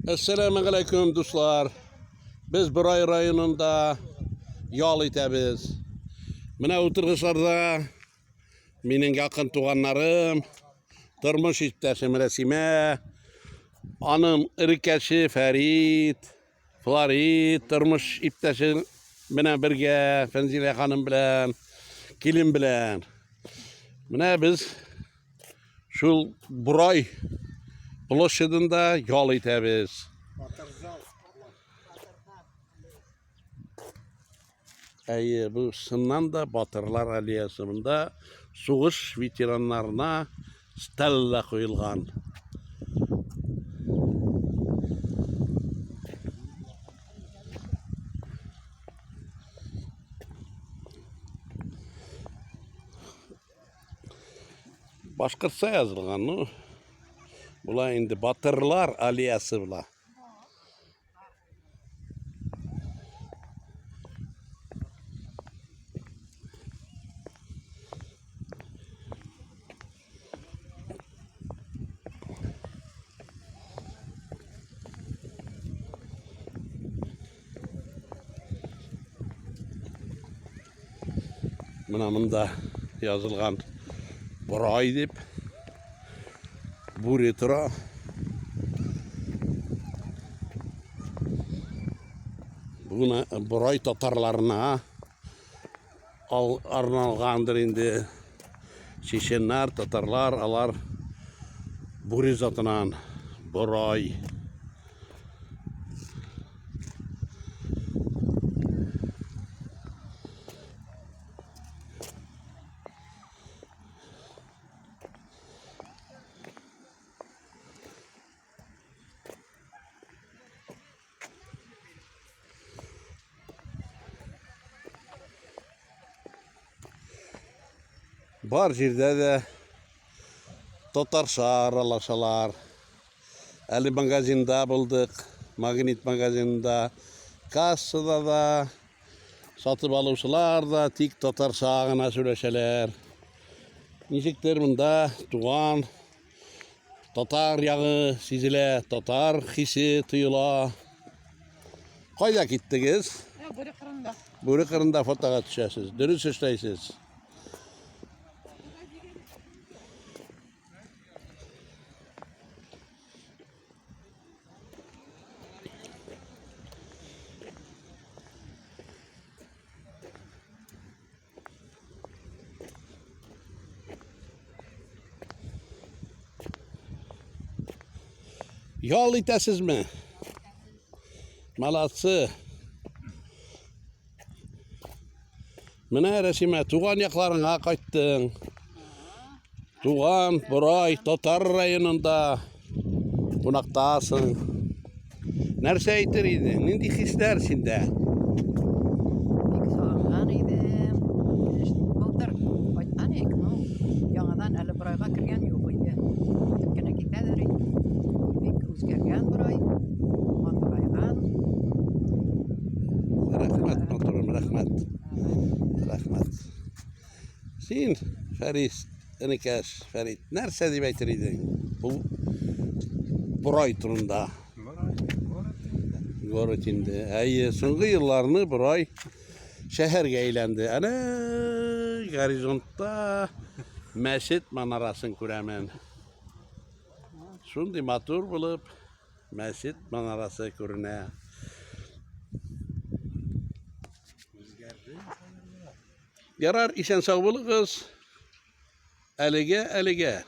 Esselamu Aleyküm dostlar. Biz Buray rayonunda yol itemiz. Mine oturğuşlarda menin yakın tuğanlarım, durmuş iptaşım Resime, anım ırkeşi Ferit, Farid, durmuş iptaşım mine birge, Fenzile hanım bilen, kilim bilen. Mine biz şu Buray Bulaşıdında yol itemiz. Bu sından da Batırlar Aliyası'nda soğuş veteranlarına stella koyulgan. Başkırsa yazılgan mı? Bula indi Batırlar Aliyası bula. Mınamında yazılgan Buray dip Buretura bugün Buray Tatarlarına arnalgandır indi. Çeşenler, Tatarlar alar Buri zatınan Buray. Bar jirde de Tatar aralaşalar. Ali magazinda bulduk. Magnet magazinda. Kassada da satıp alışılar da tik Tatar sağına söyleşeler. Nişikler bunda tuğan Tatar yağı sizile, Tatar hisi tuyula. Kayda gittiniz? Buri kırında. Buri kırında fotoğraf düşəsiz. Dürüst işleysiz. Yol itesiz mi? Malatsı. Mine Resime tuğan yaklarına kayttın. Tuğan Buray Tatar rayonunda konaktasın. Nerse eğitiriydi? Nindi hislersin de? Sağlan idim. Buldur. Baytan ekno. Yangadan Ali Buray'a kirgen yok idi. Tükkene gitmediri. Pek uzgergen Buray. Man Buray'dan. Rahmet motorum, rahmet. Rahmet. Sin Ferit, Enikeş, Ferit. Nerse dibeytiriydin? Bu Buray turunda. Gorutinde. Ay, soňky yıllarını Buray şehirge eýlendi. Ana gorizontda Mescit manarasyn köremen. Şundi matur bulup Mescit manarası görüne. Yarar işen sağ bulunuz. Elige.